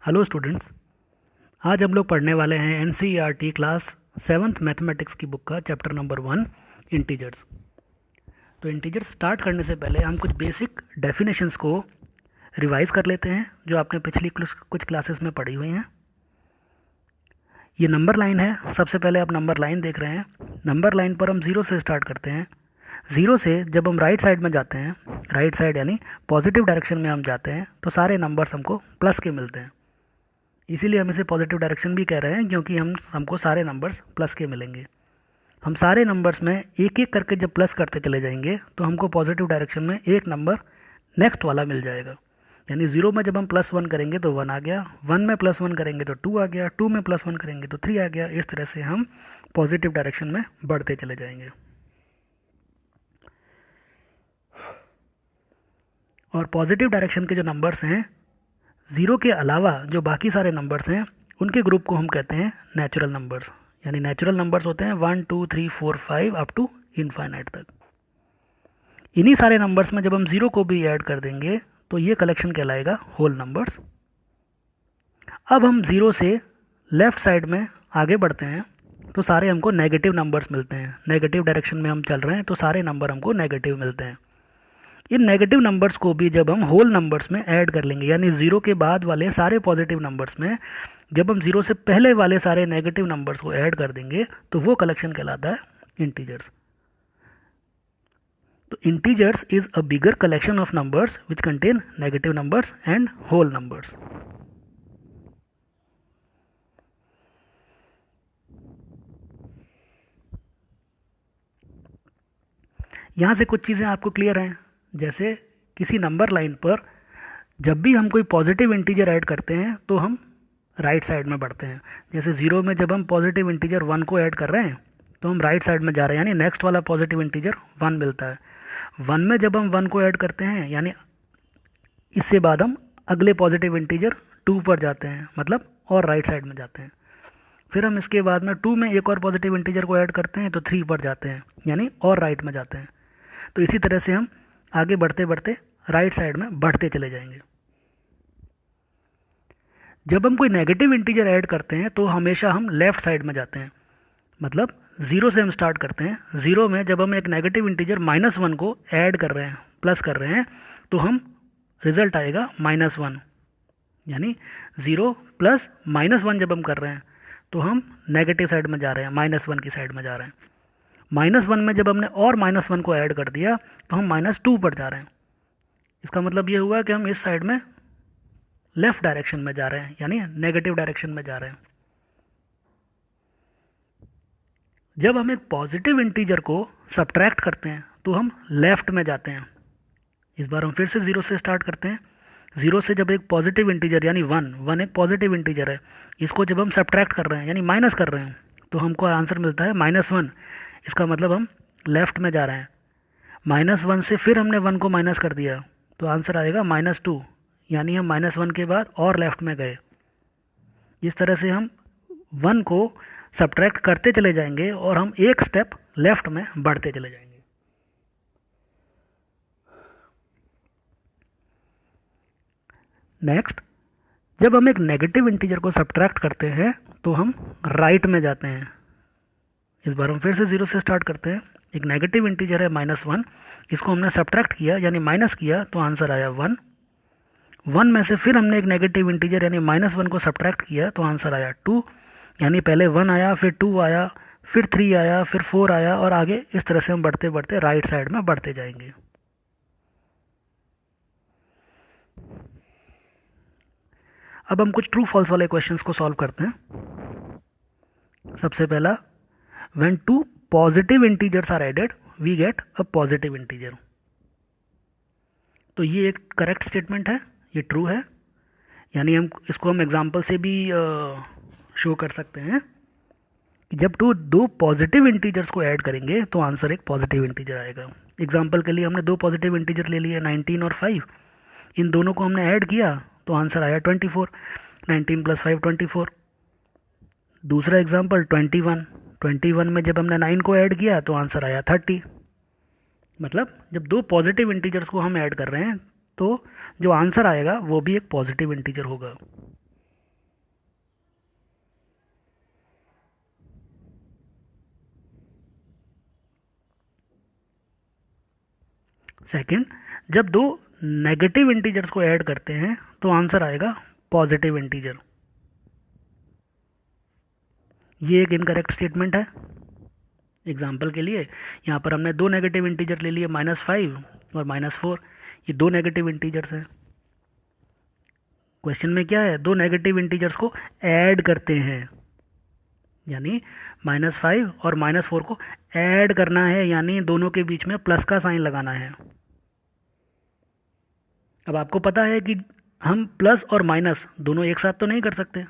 Hello students. आज हम लोग पढ़ने वाले हैं एनसीईआरटी क्लास 7th मैथमेटिक्स की बुक का चैप्टर नंबर 1 इंटीजर्स। तो इंटीजर्स स्टार्ट करने से पहले हम कुछ बेसिक डेफिनेशंस को रिवाइज कर लेते हैं जो आपने पिछली कुछ क्लासेस में पढ़ी हुई हैं। ये नंबर लाइन है। सबसे पहले आप नंबर लाइन देख रहे हैं। नंबर लाइन पर हम ज़ीरो से स्टार्ट करते हैं। ज़ीरो से जब हम राइट साइड में जाते हैं, राइट साइड यानी पॉजिटिव डायरेक्शन में हम जाते हैं, तो सारे नंबर्स हमको प्लस के मिलते हैं। इसीलिए हम इसे पॉजिटिव डायरेक्शन भी कह रहे हैं, क्योंकि हमको सारे नंबर्स प्लस के मिलेंगे। हम सारे नंबर्स में एक एक करके जब प्लस करते चले जाएंगे तो हमको पॉजिटिव डायरेक्शन में एक नंबर नेक्स्ट वाला मिल जाएगा। यानी ज़ीरो में जब हम +1 करेंगे तो 1 आ गया, 1 में +1 करेंगे तो 2 आ गया, 2 में +1 करेंगे तो 3 आ गया। इस तरह से हम पॉजिटिव डायरेक्शन में बढ़ते चले जाएंगे। और पॉजिटिव डायरेक्शन के जो नंबर्स हैं, ज़ीरो के अलावा जो बाकी सारे नंबर्स हैं, उनके ग्रुप को हम कहते हैं नेचुरल नंबर्स। यानी नेचुरल नंबर्स होते हैं 1 2 3 4 5 अप टू इनफाइनाइट तक। इन्हीं सारे नंबर्स में जब हम ज़ीरो को भी ऐड कर देंगे तो ये कलेक्शन कहलाएगा होल नंबर्स। अब हम ज़ीरो से लेफ़्ट साइड में आगे बढ़ते हैं तो सारे हमको नेगेटिव नंबर्स मिलते हैं। नेगेटिव डायरेक्शन में हम चल रहे हैं तो सारे नंबर हमको नेगेटिव मिलते हैं। इन नेगेटिव नंबर्स को भी जब हम होल नंबर्स में ऐड कर लेंगे, यानी ज़ीरो के बाद वाले सारे पॉजिटिव नंबर्स में जब हम ज़ीरो से पहले वाले सारे नेगेटिव नंबर्स को ऐड कर देंगे तो वो कलेक्शन कहलाता है इंटीजर्स। तो integers is a bigger collection of numbers which contain negative numbers and whole numbers. यहाँ से कुछ चीज़ें आपको क्लियर हैं। जैसे किसी नंबर लाइन पर जब भी हम कोई पॉजिटिव इंटीजर ऐड करते हैं तो हम राइट साइड में बढ़ते हैं। जैसे ज़ीरो में जब हम पॉजिटिव इंटीजर 1 को ऐड कर रहे हैं तो हम राइट साइड में जा रहे हैं, यानी नेक्स्ट वाला पॉजिटिव इंटीजर 1 मिलता है। 1 में जब हम 1 को ऐड करते हैं, यानी इससे बाद हम अगले पॉजिटिव इंटीजर 2 पर जाते हैं, मतलब और राइट साइड में जाते हैं। फिर हम इसके बाद में 2 में एक और पॉजिटिव इंटीजर को ऐड करते हैं तो 3 पर जाते हैं, यानी और राइट में जाते हैं। तो इसी तरह से हम आगे बढ़ते बढ़ते राइट साइड में बढ़ते चले जाएंगे। जब हम कोई नेगेटिव इंटीजर ऐड करते हैं तो हमेशा हम लेफ़्ट साइड में जाते हैं। मतलब ज़ीरो से हम स्टार्ट करते हैं। ज़ीरो में जब हम एक नेगेटिव इंटीजर -1 को ऐड कर रहे हैं, प्लस कर रहे हैं, तो हम रिज़ल्ट आएगा -1। यानी ज़ीरो प्लस -1 जब हम कर रहे हैं तो हम नेगेटिव साइड में जा रहे हैं, -1 की साइड में जा रहे हैं। -1 में जब हमने और -1 को ऐड कर दिया तो हम -2 पर जा रहे हैं। इसका मतलब ये हुआ कि हम इस साइड में लेफ़्ट डायरेक्शन में जा रहे हैं, यानी नेगेटिव डायरेक्शन में जा रहे हैं। जब हम एक पॉजिटिव इंटीजर को सब्ट्रैक्ट करते हैं तो हम लेफ़्ट में जाते हैं। इस बार हम फिर से ज़ीरो से स्टार्ट करते हैं। ज़ीरो से जब एक पॉजिटिव इंटीजर यानी 1 एक पॉजिटिव इंटीजर है, इसको जब हम सब्ट्रैक्ट कर रहे हैं यानी माइनस कर रहे हैं तो हमको आंसर मिलता है -1। इसका मतलब हम लेफ़्ट में जा रहे हैं। -1 से फिर हमने 1 को माइनस कर दिया तो आंसर आएगा -2, यानी हम -1 के बाद और लेफ़्ट में गए। इस तरह से हम 1 को सब्ट्रैक्ट करते चले जाएंगे और हम एक स्टेप लेफ़्ट में बढ़ते चले जाएंगे। नेक्स्ट, जब हम एक नेगेटिव इंटीजर को सब्ट्रैक्ट करते हैं तो हम राइट में जाते हैं। इस बार हम फिर से ज़ीरो से स्टार्ट करते हैं। एक नेगेटिव इंटीजर है -1, इसको हमने सब्ट्रैक्ट किया यानी माइनस किया तो आंसर आया 1। 1 में से फिर हमने एक नेगेटिव इंटीजर यानी -1 को सब्ट्रैक्ट किया तो आंसर आया 2। यानी पहले 1 आया, फिर 2 आया, फिर 3 आया, फिर 4 आया, और आगे इस तरह से हम बढ़ते बढ़ते राइट साइड में बढ़ते जाएंगे। अब हम कुछ ट्रू फॉल्स वाले क्वेश्चंस को सॉल्व करते हैं। सबसे पहला, when 2 positive integers are added we get a positive integer. तो ये एक करेक्ट स्टेटमेंट है, ये ट्रू है। यानी हम एग्जांपल से भी शो कर सकते हैं कि जब दो पॉजिटिव इंटीजर्स को ऐड करेंगे तो आंसर एक पॉजिटिव इंटीजर आएगा। एग्जांपल के लिए हमने दो पॉजिटिव इंटीजर ले लिए, 19 और 5। इन दोनों को हमने ऐड किया तो आंसर आया 24। 19 + 5 24। दूसरा एग्जांपल 21 में जब हमने 9 को ऐड किया तो आंसर आया 30। मतलब जब दो पॉजिटिव इंटीजर्स को हम ऐड कर रहे हैं तो जो आंसर आएगा वो भी एक पॉजिटिव इंटीजर होगा। सेकंड, जब दो नेगेटिव इंटीजर्स को ऐड करते हैं तो आंसर आएगा पॉजिटिव इंटीजर। ये एक इनकरेक्ट स्टेटमेंट है। एग्जाम्पल के लिए यहाँ पर हमने दो नेगेटिव इंटीजर ले लिए, -5 और -4। ये दो नेगेटिव इंटीजर्स हैं। क्वेश्चन में क्या है, दो नेगेटिव इंटीजर्स को ऐड करते हैं, यानी -5 और -4 को ऐड करना है, यानी दोनों के बीच में प्लस का साइन लगाना है। अब आपको पता है कि हम प्लस और माइनस दोनों एक साथ तो नहीं कर सकते।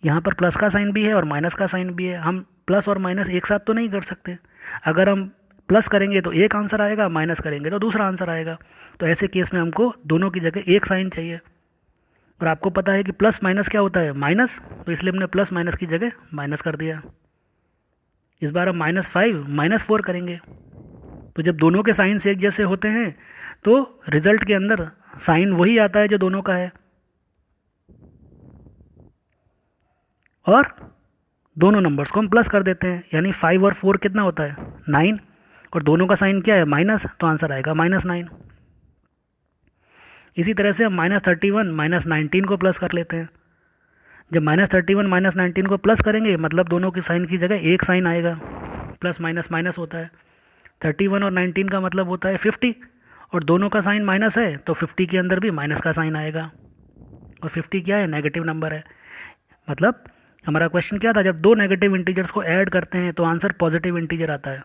यहाँ पर प्लस का साइन भी है और माइनस का साइन भी है, हम प्लस और माइनस एक साथ तो नहीं कर सकते। अगर हम प्लस करेंगे तो एक आंसर आएगा, माइनस करेंगे तो दूसरा आंसर आएगा। तो ऐसे केस में हमको दोनों की जगह एक साइन चाहिए। और आपको पता है कि प्लस माइनस क्या होता है, माइनस, तो इसलिए हमने प्लस माइनस की जगह माइनस कर दिया। इस बार हम -5 -4 करेंगे। तो जब दोनों के साइंस एक जैसे होते हैं तो रिजल्ट के अंदर साइन वही आता है जो दोनों का है, और दोनों नंबर्स को हम प्लस कर देते हैं, यानी 5 और 4 कितना होता है, 9, और दोनों का साइन क्या है, माइनस, तो आंसर आएगा -9। इसी तरह से हम -31 -19 को प्लस कर लेते हैं। जब -31 -19 को प्लस करेंगे मतलब दोनों की साइन की जगह एक साइन आएगा, प्लस माइनस माइनस होता है। 31 और 19 का मतलब होता है 50, और दोनों का साइन माइनस है तो 50 के अंदर भी माइनस का साइन आएगा, और 50 क्या है, नेगेटिव नंबर है। मतलब हमारा क्वेश्चन क्या था, जब दो नेगेटिव इंटीजर्स को ऐड करते हैं तो आंसर पॉजिटिव इंटीजर आता है।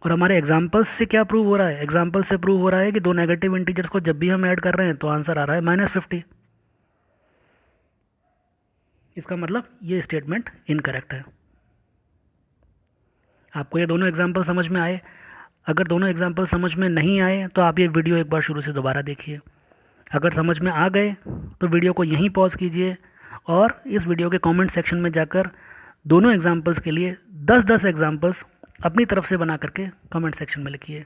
और हमारे एग्जाम्पल्स से क्या प्रूव हो रहा है, एग्जाम्पल से प्रूव हो रहा है कि दो नेगेटिव इंटीजर्स को जब भी हम ऐड कर रहे हैं तो आंसर आ रहा है -50। इसका मतलब ये स्टेटमेंट इनकरेक्ट है। आपको ये दोनों एग्जाम्पल समझ में आए? अगर दोनों एग्जाम्पल समझ में नहीं आए तो आप ये वीडियो एक बार शुरू से दोबारा देखिए। अगर समझ में आ गए तो वीडियो को यहीं पॉज कीजिए और इस वीडियो के कमेंट सेक्शन में जाकर दोनों एग्जाम्पल्स के लिए 10-10 एग्जाम्पल्स अपनी तरफ से बना करके कमेंट सेक्शन में लिखिए।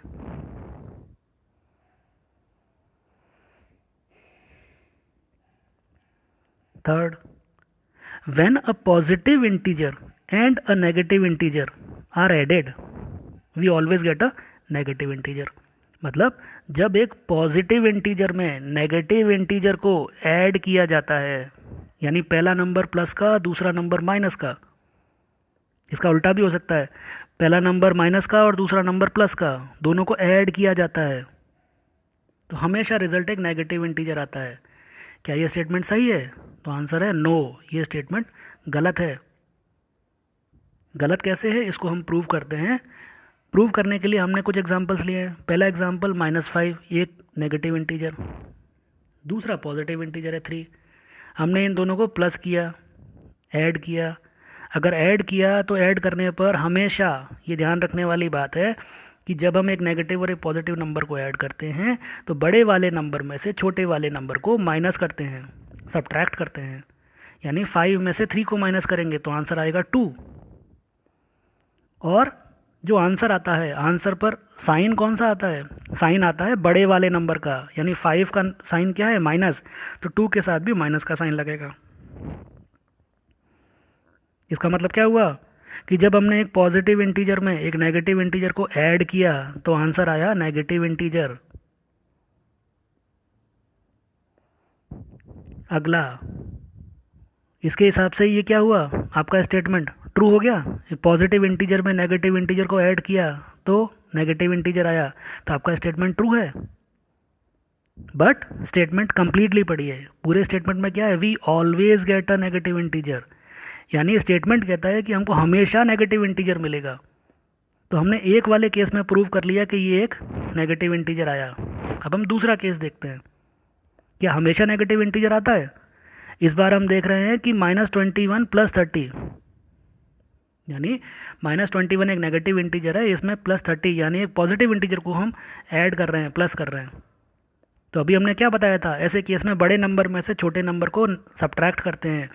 Third, when a positive integer and a negative integer are added we always get a negative integer. मतलब जब एक पॉजिटिव इंटीजर में नेगेटिव इंटीजर को ऐड किया जाता है, यानी पहला नंबर प्लस का दूसरा नंबर माइनस का, इसका उल्टा भी हो सकता है, पहला नंबर माइनस का और दूसरा नंबर प्लस का, दोनों को ऐड किया जाता है तो हमेशा रिजल्ट एक नेगेटिव इंटीजर आता है। क्या ये स्टेटमेंट सही है? तो आंसर है नो, ये स्टेटमेंट गलत है। गलत कैसे है इसको हम प्रूव करते हैं। प्रूव करने के लिए हमने कुछ एग्जांपल्स लिए हैं। पहला एग्जांपल -5, एक नेगेटिव इंटीजर, दूसरा पॉजिटिव इंटीजर है 3। हमने इन दोनों को प्लस किया, ऐड किया। अगर ऐड किया तो ऐड करने पर हमेशा ये ध्यान रखने वाली बात है कि जब हम एक नेगेटिव और एक पॉजिटिव नंबर को ऐड करते हैं तो बड़े वाले नंबर में से छोटे वाले नंबर को माइनस करते हैं, सब्ट्रैक्ट करते हैं। यानी 5 में से 3 को माइनस करेंगे तो आंसर आएगा 2। और जो आंसर आता है, आंसर पर साइन कौन सा आता है, साइन आता है बड़े वाले नंबर का, यानी 5 का साइन क्या है, माइनस, तो 2 के साथ भी माइनस का साइन लगेगा। इसका मतलब क्या हुआ कि जब हमने एक पॉजिटिव इंटीजर में एक नेगेटिव इंटीजर को ऐड किया तो आंसर आया नेगेटिव इंटीजर। अगला, इसके हिसाब से ये क्या हुआ, आपका स्टेटमेंट ट्रू हो गया। पॉजिटिव इंटीजर में नेगेटिव इंटीजर को ऐड किया तो नेगेटिव इंटीजर आया, तो आपका स्टेटमेंट ट्रू है। बट स्टेटमेंट कंप्लीटली पढ़िए। पूरे स्टेटमेंट में क्या है, we always get a negative integer, यानी स्टेटमेंट कहता है कि हमको हमेशा नेगेटिव इंटीजर मिलेगा। तो हमने एक वाले केस में प्रूव कर लिया कि ये एक नेगेटिव इंटीजर आया। अब हम दूसरा केस देखते हैं, क्या हमेशा नेगेटिव इंटीजर आता है। इस बार हम देख रहे हैं कि -21 + 30, यानी -21 एक नेगेटिव इंटीजर है, इसमें +30 यानी एक पॉजिटिव इंटीजर को हम ऐड कर रहे हैं, प्लस कर रहे हैं। तो अभी हमने क्या बताया था, ऐसे केस में बड़े नंबर में से छोटे नंबर को सब्ट्रैक्ट करते हैं।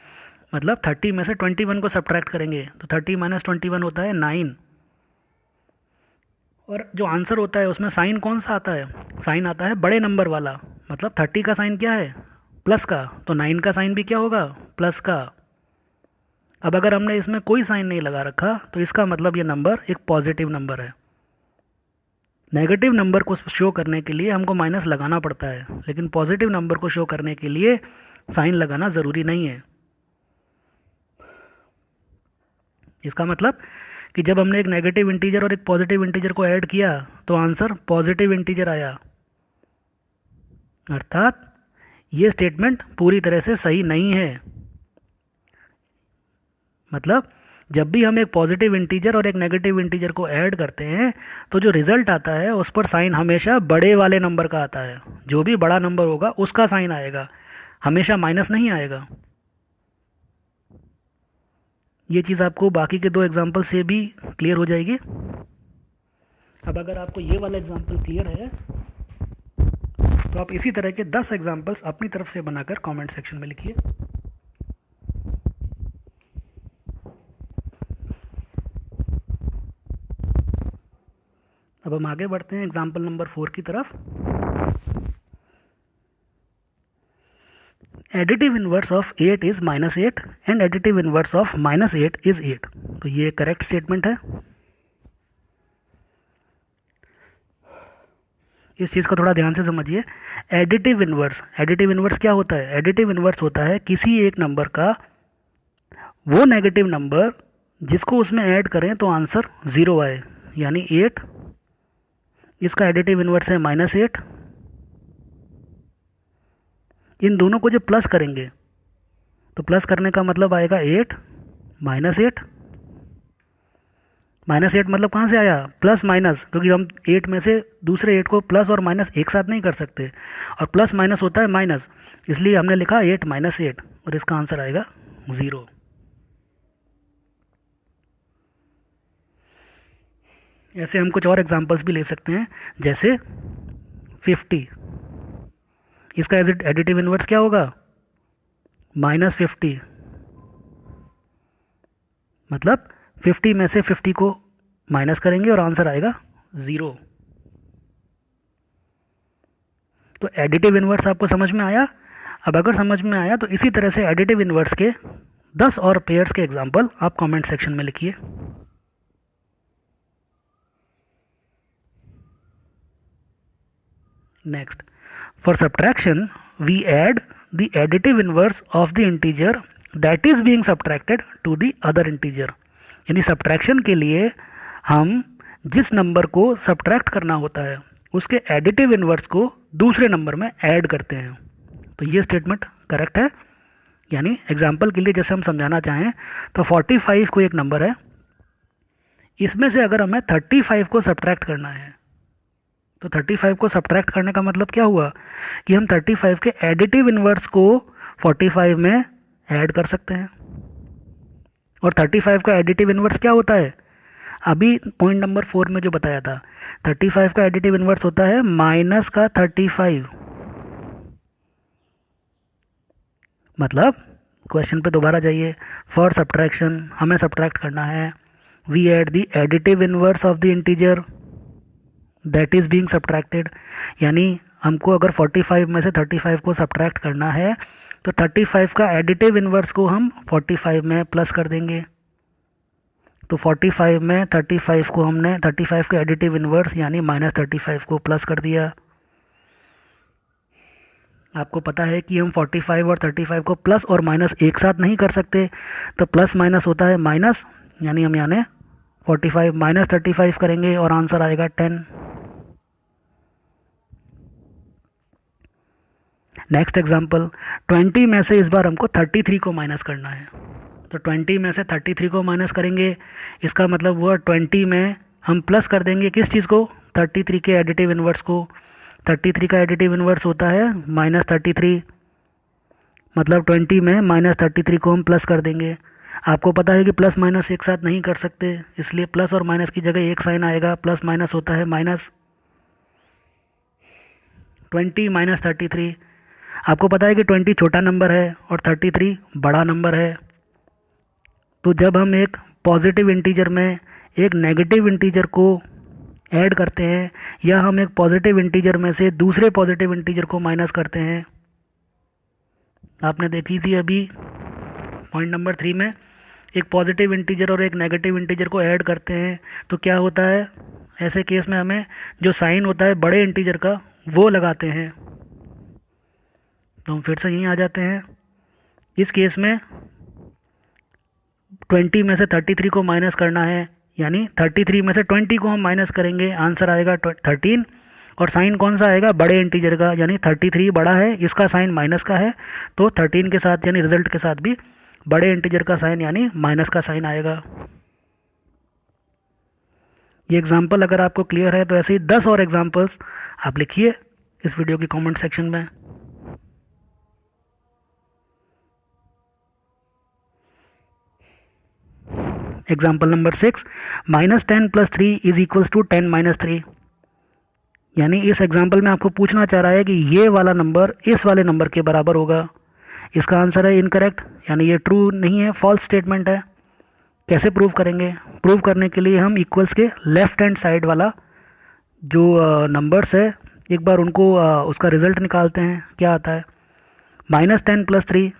मतलब 30 में से 21 को सब्ट्रैक्ट करेंगे तो 30 - 21 होता है 9। और जो आंसर होता है उसमें साइन कौन सा आता है, साइन आता है बड़े नंबर वाला। मतलब 30 का साइन क्या है, प्लस का, तो 9 का साइन भी क्या होगा, प्लस का। अब अगर हमने इसमें कोई साइन नहीं लगा रखा तो इसका मतलब ये नंबर एक पॉजिटिव नंबर है। नेगेटिव नंबर को शो करने के लिए हमको माइनस लगाना पड़ता है, लेकिन पॉजिटिव नंबर को शो करने के लिए साइन लगाना ज़रूरी नहीं है। इसका मतलब कि जब हमने एक नेगेटिव इंटीजर और एक पॉजिटिव इंटीजर को ऐड किया तो आंसर पॉजिटिव इंटीजर आया, अर्थात ये स्टेटमेंट पूरी तरह से सही नहीं है। मतलब जब भी हम एक पॉजिटिव इंटीजर और एक नेगेटिव इंटीजर को ऐड करते हैं तो जो रिज़ल्ट आता है उस पर साइन हमेशा बड़े वाले नंबर का आता है। जो भी बड़ा नंबर होगा उसका साइन आएगा, हमेशा माइनस नहीं आएगा। ये चीज़ आपको बाकी के 2 एग्जाम्पल से भी क्लियर हो जाएगी। अब अगर आपको ये वाला एग्जाम्पल क्लियर है तो आप इसी तरह के 10 एग्जाम्पल्स अपनी तरफ से बनाकर कमेंट सेक्शन में लिखिए। अब हम आगे बढ़ते हैं एग्जाम्पल नंबर 4 की तरफ। Additive inverse of 8 is -8 and additive inverse of -8 is 8। तो ये करेक्ट स्टेटमेंट है। इस चीज़ को थोड़ा ध्यान से समझिए। एडिटिव इनवर्स क्या होता है? एडिटिव इनवर्स होता है किसी एक नंबर का वो नेगेटिव नंबर जिसको उसमें ऐड करें तो आंसर 0 आए, यानी 8। इसका एडिटिव इनवर्स है -8। इन दोनों को जब प्लस करेंगे तो प्लस करने का मतलब आएगा 8 -8। -8 मतलब कहाँ से आया? प्लस माइनस, क्योंकि हम 8 में से दूसरे 8 को प्लस और माइनस एक साथ नहीं कर सकते, और प्लस माइनस होता है माइनस, इसलिए हमने लिखा 8 -8 और इसका आंसर आएगा 0। ऐसे हम कुछ और एग्जांपल्स भी ले सकते हैं, जैसे 50। इसका एडिटिव इनवर्स क्या होगा? -50। मतलब 50 में से 50 को माइनस करेंगे और आंसर आएगा 0। तो एडिटिव इनवर्स आपको समझ में आया? अब अगर समझ में आया तो इसी तरह से एडिटिव इनवर्स के 10 और पेयर्स के एग्जांपल आप कमेंट सेक्शन में लिखिए। Next, for subtraction, we add the additive inverse of the integer that is being subtracted to the other integer। यानी सब्ट्रैक्शन के लिए हम जिस नंबर को सब्ट्रैक्ट करना होता है उसके एडिटिव इनवर्स को दूसरे नंबर में ऐड करते हैं। तो ये स्टेटमेंट करेक्ट है। यानी एग्जांपल के लिए जैसे हम समझाना चाहें तो 45 को एक नंबर है, इसमें से अगर हमें 35 को सब्ट्रैक्ट करना है तो 35 को सब्ट्रैक्ट करने का मतलब क्या हुआ कि हम 35 के एडिटिव इनवर्स को 45 में ऐड कर सकते हैं। और 35 का एडिटिव इनवर्स क्या होता है? अभी पॉइंट नंबर 4 में जो बताया था, 35 का एडिटिव इनवर्स होता है माइनस का 35। मतलब क्वेश्चन पे दोबारा जाइए। फॉर सब्ट्रैक्शन हमें सब्ट्रैक्ट करना है, we add the additive inverse of the integer that is being subtracted. यानी हमको अगर 45 में से 35 को सब्ट्रैक्ट करना है तो 35 का एडिटिव इनवर्स को हम 45 में प्लस कर देंगे। तो 45 में 35 को हमने 35 का एडिटिव इनवर्स यानी -35 को प्लस कर दिया। आपको पता है कि हम 45 और 35 को प्लस और माइनस एक साथ नहीं कर सकते, तो प्लस माइनस होता है माइनस, यानी हम यानी 45 - 35 करेंगे और आंसर आएगा 10। नेक्स्ट एग्जांपल, 20 में से इस बार हमको 33 को माइनस करना है। तो 20 में से 33 को माइनस करेंगे, इसका मतलब हुआ 20 में हम प्लस कर देंगे किस चीज़ को? 33 के एडिटिव इनवर्स को। 33 का एडिटिव इनवर्स होता है -33, मतलब 20 में -33 को हम प्लस कर देंगे। आपको पता है कि प्लस माइनस एक साथ नहीं कर सकते, इसलिए प्लस और माइनस की जगह एक साइन आएगा, प्लस माइनस होता है माइनस। 20 - 33, आपको पता है कि 20 छोटा नंबर है और 33 बड़ा नंबर है। तो जब हम एक पॉजिटिव इंटीजर में एक नेगेटिव इंटीजर को ऐड करते हैं या हम एक पॉजिटिव इंटीजर में से दूसरे पॉजिटिव इंटीजर को माइनस करते हैं, आपने देखी थी अभी पॉइंट नंबर 3 में, एक पॉजिटिव इंटीजर और एक नेगेटिव इंटीजर को ऐड करते हैं तो क्या होता है? ऐसे केस में हमें जो साइन होता है बड़े इंटीजर का वो लगाते हैं। तो हम फिर से यहीं आ जाते हैं। इस केस में 20 में से 33 को माइनस करना है, यानी 33 में से 20 को हम माइनस करेंगे, आंसर आएगा 13। और साइन कौन सा आएगा? बड़े इंटीजर का, यानी 33 बड़ा है, इसका साइन माइनस का है, तो 13 के साथ यानी रिजल्ट के साथ भी बड़े इंटीजर का साइन यानी माइनस का साइन आएगा। ये एग्जाम्पल अगर आपको क्लियर है तो ऐसे ही 10 और एग्जाम्पल्स आप लिखिए इस वीडियो की कमेंट सेक्शन में। Example number 6, -10 + 3 = 10 - 3। यानी इस एग्जाम्पल में आपको पूछना चाह रहा है कि ये वाला नंबर इस वाले नंबर के बराबर होगा। इसका आंसर है इनकरेक्ट, यानी ये ट्रू नहीं है, फॉल्स स्टेटमेंट है। कैसे प्रूव करेंगे? प्रूव करने के लिए हम इक्वल्स के लेफ्ट हैंड साइड वाला जो नंबर्स है एक बार उनको उसका रिजल्ट निकालते हैं। क्या आता है? -10 + 3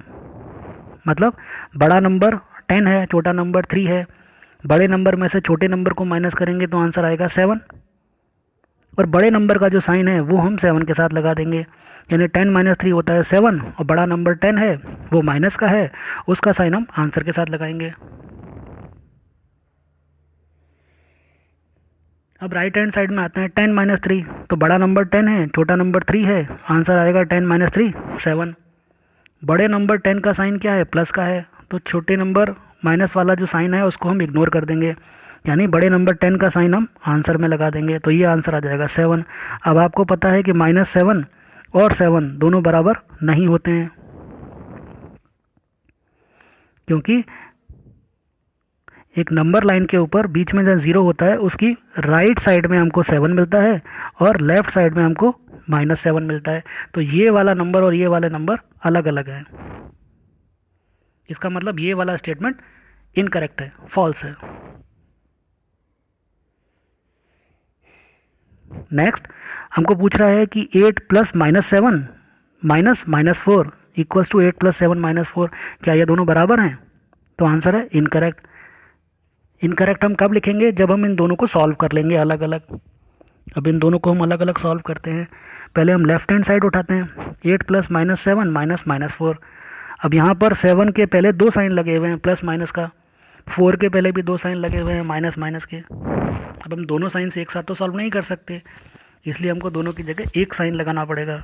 मतलब बड़ा नंबर 10 है, छोटा नंबर 3 है। बड़े नंबर में से छोटे नंबर को माइनस करेंगे तो आंसर आएगा 7। और बड़े नंबर का जो साइन है वो हम 7 के साथ लगा देंगे, यानी 10 - 3 होता है 7, और बड़ा नंबर 10 है वो माइनस का है, उसका साइन हम आंसर के साथ लगाएंगे। अब राइट हैंड साइड में आते हैं। 10 - 3, तो बड़ा नंबर 10 है, छोटा नंबर 3 है, आंसर आएगा 10 - 3 7। बड़े नंबर 10 का साइन क्या है? प्लस का है, तो छोटे नंबर माइनस वाला जो साइन है उसको हम इग्नोर कर देंगे, यानी बड़े नंबर 10 का साइन हम आंसर में लगा देंगे, तो ये आंसर आ जाएगा 7। अब आपको पता है कि -7 और 7 दोनों बराबर नहीं होते हैं, क्योंकि एक नंबर लाइन के ऊपर बीच में जहाँ 0 होता है उसकी राइट साइड में हमको 7 मिलता है और लेफ्ट साइड में हमको -7 मिलता है। तो ये वाला नंबर और ये वाले नंबर अलग अलग हैं। इसका मतलब ये वाला स्टेटमेंट इनकरेक्ट है, फॉल्स है। नेक्स्ट हमको पूछ रहा है कि 8 + -7 -4 = 8 + 7 - 4, क्या ये दोनों बराबर हैं? तो आंसर है इनकरेक्ट। इनकरेक्ट हम कब लिखेंगे? जब हम इन दोनों को सॉल्व कर लेंगे अलग अलग। अब इन दोनों को हम अलग अलग सॉल्व करते हैं। पहले हम लेफ्ट हैंड साइड उठाते हैं। 8 + -7 -4। अब यहाँ पर 7 के पहले 2 साइन लगे हुए हैं प्लस माइनस का, 4 के पहले भी 2 साइन लगे हुए हैं माइनस माइनस के। अब हम दोनों साइन से एक साथ तो सॉल्व नहीं कर सकते, इसलिए हमको दोनों की जगह एक साइन लगाना पड़ेगा।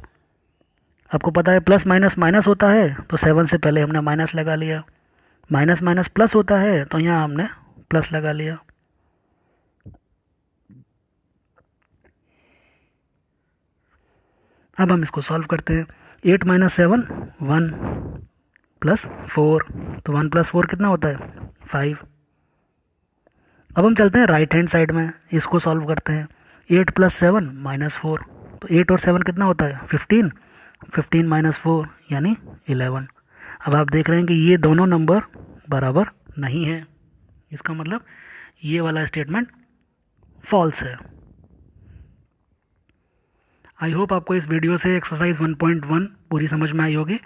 आपको पता है प्लस माइनस माइनस होता है, तो 7 से पहले हमने माइनस लगा लिया। माइनस माइनस प्लस होता है, तो यहाँ हमने प्लस लगा लिया। अब हम इसको सॉल्व करते हैं। 8 - 7 1 + 4, तो 1 + 4 कितना होता है? 5। अब हम चलते हैं राइट हैंड साइड में, इसको सॉल्व करते हैं। 8 + 7 -4, तो 8 और 7 कितना होता है? 15। 15 - 4 यानी 11। अब आप देख रहे हैं कि ये दोनों नंबर बराबर नहीं है, इसका मतलब ये वाला स्टेटमेंट फॉल्स है। आई होप आपको इस वीडियो से एक्सरसाइज 1.1 पूरी समझ में आई होगी।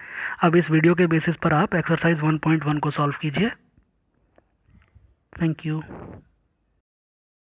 अब इस वीडियो के बेसिस पर आप एक्सरसाइज 1.1 को सॉल्व कीजिए। Thank you.